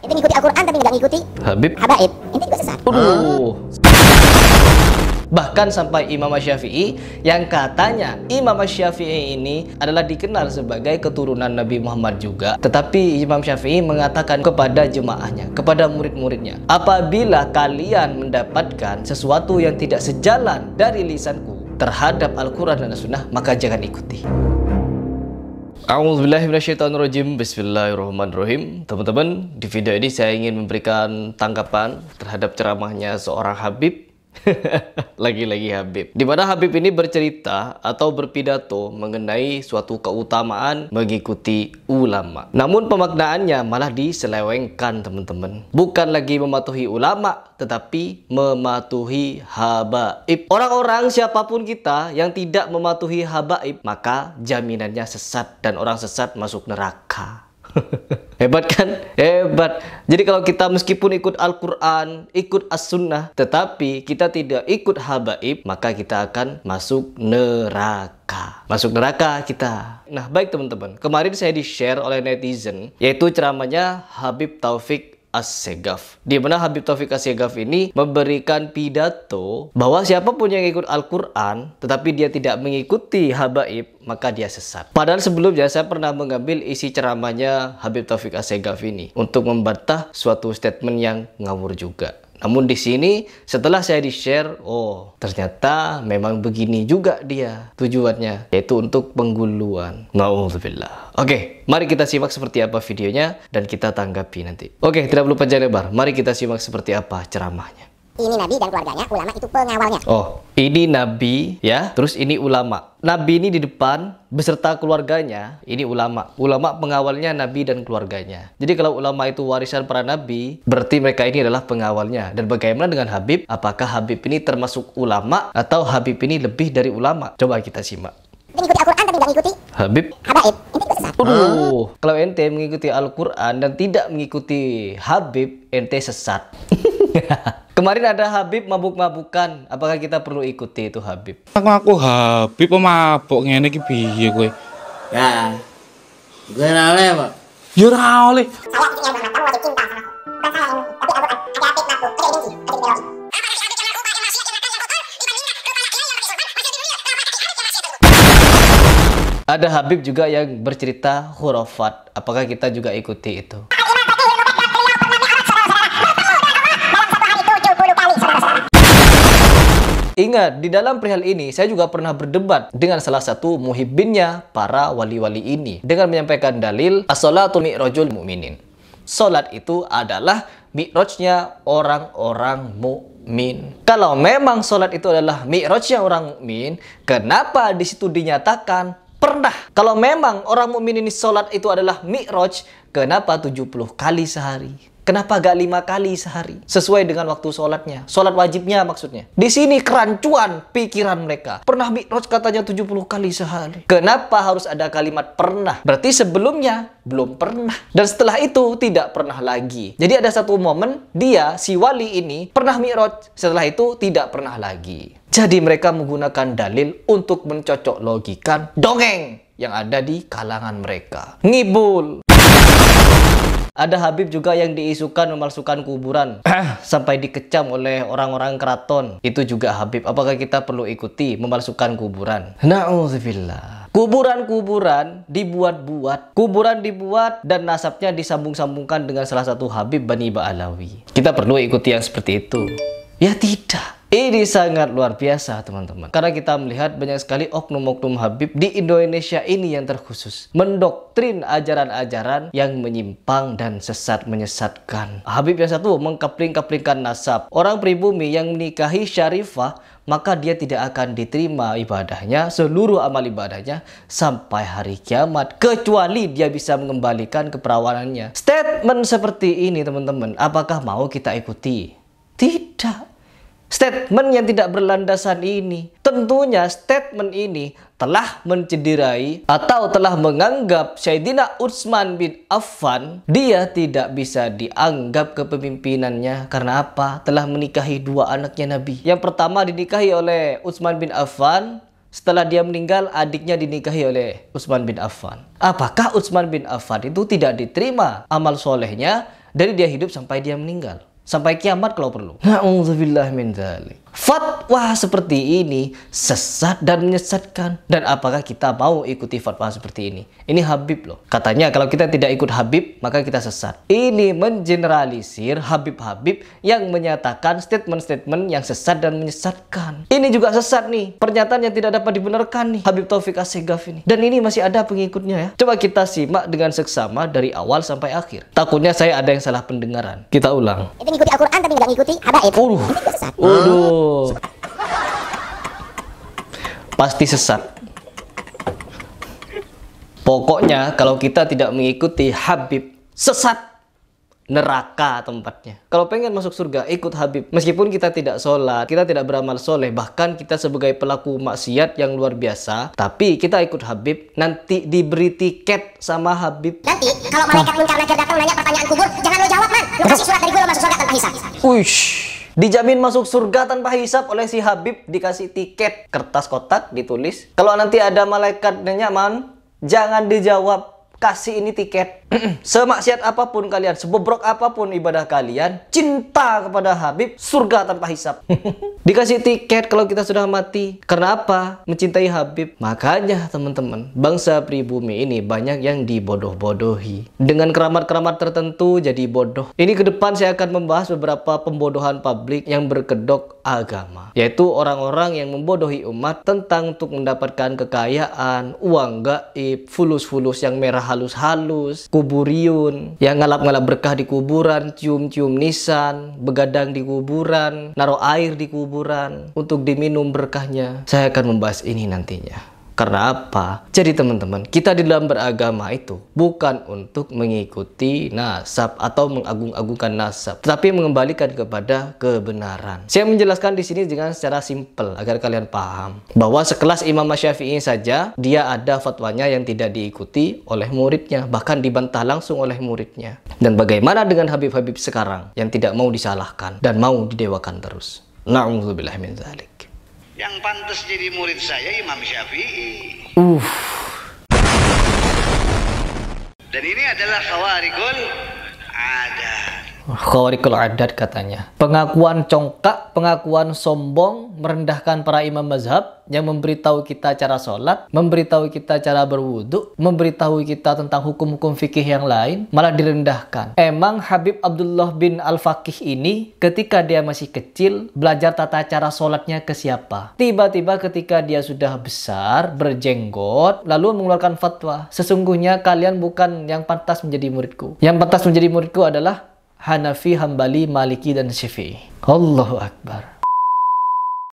Ente ngikuti Al-Quran tapi nggak ngikuti Habib habaib, ente juga sesat. Bahkan sampai Imam Syafi'i yang katanya Imam Syafi'i ini adalah dikenal sebagai keturunan Nabi Muhammad juga. Tetapi Imam Syafi'i mengatakan kepada jemaahnya, kepada murid-muridnya, apabila kalian mendapatkan sesuatu yang tidak sejalan dari lisanku terhadap Al-Quran dan Sunnah, maka jangan ikuti. A'udzubillahiminasyaitonirrajim. Bismillahirrahmanirrahim. Teman-teman, di video ini saya ingin memberikan tanggapan terhadap ceramahnya seorang Habib. Lagi-lagi Habib, di mana Habib ini bercerita atau berpidato mengenai suatu keutamaan mengikuti ulama. Namun pemaknaannya malah diselewengkan, teman-teman. Bukan lagi mematuhi ulama, tetapi mematuhi habaib. Orang-orang siapapun kita yang tidak mematuhi habaib, maka jaminannya sesat dan orang sesat masuk neraka. Hebat kan? Hebat. Jadi kalau kita meskipun ikut Al-Quran, ikut As-Sunnah, tetapi kita tidak ikut habaib, maka kita akan masuk neraka. Masuk neraka kita. Nah, baik teman-teman, kemarin saya di-share oleh netizen, yaitu ceramahnya Habib Taufik Assegaf, di mana Habib Taufik Assegaf ini memberikan pidato bahwa siapapun yang ikut Al-Quran tetapi dia tidak mengikuti habaib, maka dia sesat. Padahal sebelumnya saya pernah mengambil isi ceramahnya Habib Taufik Assegaf ini untuk membantah suatu statement yang ngawur juga. Namun di sini setelah saya di-share, oh ternyata memang begini juga dia tujuannya, yaitu untuk pengguluan. Nauzubillah. Oke, mari kita simak seperti apa videonya dan kita tanggapi nanti. Oke, tidak perlu panjang lebar. Mari kita simak seperti apa ceramahnya. Ini Nabi dan keluarganya, ulama itu pengawalnya. Oh, ini Nabi ya, terus ini ulama. Nabi ini di depan beserta keluarganya, ini ulama. Ulama pengawalnya Nabi dan keluarganya. Jadi kalau ulama itu warisan para Nabi, berarti mereka ini adalah pengawalnya. Dan bagaimana dengan Habib? Apakah Habib ini termasuk ulama atau Habib ini lebih dari ulama? Coba kita simak. Ente ngikuti Al-Quran tapi nggak ngikuti Habib habaib, ente juga sesat. Kalau ente mengikuti Al-Quran dan tidak mengikuti Habib, ente sesat. Kemarin ada Habib mabuk-mabukan. Apakah kita perlu ikuti itu Habib? Aku Habib mabuk ngene iki piye kowe? Ya, gue oleh Pak. Ya ora oleh. Saya yang Muhammad, kamu wajib cinta sama aku. Bukan saya yang tapi Al-Quran. Ada Habib mabuk, ada benci, ada ideologi. Ada Habib juga yang bercerita khurafat. Apakah kita juga ikuti itu? Ingat, di dalam perihal ini saya juga pernah berdebat dengan salah satu muhibbinnya para wali-wali ini dengan menyampaikan dalil as-salatu mi'rajul mu'minin. Salat itu adalah mi'rajnya orang-orang mukmin. Kalau memang salat itu adalah mi'rajnya orang mukmin, kenapa di situ dinyatakan pernah? Kalau memang orang mukmin ini salat itu adalah mi'raj, kenapa 70 kali sehari? Kenapa gak 5 kali sehari? Sesuai dengan waktu sholatnya. Sholat wajibnya maksudnya. Di sini kerancuan pikiran mereka. Pernah mi'raj katanya 70 kali sehari. Kenapa harus ada kalimat pernah? Berarti sebelumnya belum pernah. Dan setelah itu tidak pernah lagi. Jadi ada satu momen dia, si wali ini, pernah mi'raj. Setelah itu tidak pernah lagi. Jadi mereka menggunakan dalil untuk mencocok logikan dongeng yang ada di kalangan mereka. Ngibul. Ada Habib juga yang diisukan memalsukan kuburan sampai dikecam oleh orang-orang keraton. Itu juga Habib. Apakah kita perlu ikuti memalsukan kuburan? Na'udzubillah. Kuburan-kuburan dibuat-buat. Kuburan dibuat dan nasabnya disambung-sambungkan dengan salah satu Habib Bani Ba'alawi. Kita perlu ikuti yang seperti itu? Ya tidak. Ini sangat luar biasa teman-teman. Karena kita melihat banyak sekali oknum-oknum Habib di Indonesia ini yang terkhusus mendoktrin ajaran-ajaran yang menyimpang dan sesat menyesatkan. Habib yang satu mengkapling-kaplingkan nasab. Orang pribumi yang menikahi syarifah, maka dia tidak akan diterima ibadahnya, seluruh amal ibadahnya sampai hari kiamat. Kecuali dia bisa mengembalikan keperawanannya. Statement seperti ini teman-teman, apakah mau kita ikuti? Tidak. Statement yang tidak berlandasan ini, tentunya statement ini telah mencederai atau telah menganggap Sayyidina Utsman bin Affan dia tidak bisa dianggap kepemimpinannya. Karena apa? Telah menikahi 2 anaknya Nabi. Yang pertama dinikahi oleh Utsman bin Affan. Setelah dia meninggal, adiknya dinikahi oleh Utsman bin Affan. Apakah Utsman bin Affan itu tidak diterima amal solehnya? dari dia hidup sampai dia meninggal. Sampai kiamat kalau perlu. Na'udzubillah min dzalik. Fatwa seperti ini sesat dan menyesatkan. Dan apakah kita mau ikuti fatwa seperti ini? Ini Habib loh. Katanya kalau kita tidak ikut Habib, maka kita sesat. Ini mengeneralisir Habib-Habib yang menyatakan statement-statement yang sesat dan menyesatkan. Ini juga sesat nih. Pernyataan yang tidak dapat dibenarkan nih. Habib Taufik Assegaf ini. Dan ini masih ada pengikutnya ya. Coba kita simak dengan seksama dari awal sampai akhir. Takutnya saya ada yang salah pendengaran. Kita ulang. Itu ngikuti Al-Quran tapi nggak ngikuti habaib. Itu sesat. Pasti sesat. Pokoknya kalau kita tidak mengikuti Habib, sesat. Neraka tempatnya. Kalau pengen masuk surga, ikut Habib. Meskipun kita tidak sholat, kita tidak beramal soleh, bahkan kita sebagai pelaku maksiat yang luar biasa, tapi kita ikut Habib, nanti diberi tiket sama Habib. Nanti kalau malaikat munkar nakir datang nanya pertanyaan kubur, jangan lo jawab man. Lo kasih surat dari gue, lo masuk surga tanpa hisab. Uish, dijamin masuk surga tanpa hisab oleh si Habib. Dikasih tiket, kertas kotak ditulis. Kalau nanti ada malaikat nanya man, jangan dijawab. Kasih ini tiket. Semaksiat apapun kalian, sebobrok apapun ibadah kalian, cinta kepada Habib, surga tanpa hisab. Dikasih tiket kalau kita sudah mati. Karena apa? Mencintai Habib. Makanya teman-teman, bangsa pribumi ini banyak yang dibodoh-bodohi. Dengan keramat-keramat tertentu jadi bodoh. Ini ke depan saya akan membahas beberapa pembodohan publik yang berkedok agama. Yaitu orang-orang yang membodohi umat tentang untuk mendapatkan kekayaan, uang gaib, fulus-fulus yang merah halus-halus, kuburiun, yang ngalap-ngalap berkah di kuburan, cium-cium nisan, begadang di kuburan, naruh air di kuburan untuk diminum berkahnya. Saya akan membahas ini nantinya. Karena apa? Jadi teman-teman, kita di dalam beragama itu bukan untuk mengikuti nasab atau mengagung-agungkan nasab, tetapi mengembalikan kepada kebenaran. Saya menjelaskan di sini dengan secara simpel agar kalian paham bahwa sekelas Imam Syafi'i saja dia ada fatwanya yang tidak diikuti oleh muridnya, bahkan dibantah langsung oleh muridnya. Dan bagaimana dengan Habib-Habib sekarang yang tidak mau disalahkan dan mau didewakan terus? Na'udzubillah min dzalik. Yang pantas jadi murid saya Imam Syafi'i. Dan ini adalah khawarikul adat. Khawarikul adat katanya. Pengakuan congkak, pengakuan sombong, merendahkan para imam mazhab yang memberitahu kita cara sholat, memberitahu kita cara berwudu, memberitahu kita tentang hukum-hukum fikih yang lain, malah direndahkan. Emang Habib Abdullah bin Al-Faqih ini ketika dia masih kecil belajar tata cara sholatnya ke siapa? Tiba-tiba ketika dia sudah besar, berjenggot, lalu mengeluarkan fatwa. Sesungguhnya kalian bukan yang pantas menjadi muridku. Yang pantas menjadi muridku adalah Hanafi, Hambali, Maliki, dan Syafi'i. Allahu Akbar.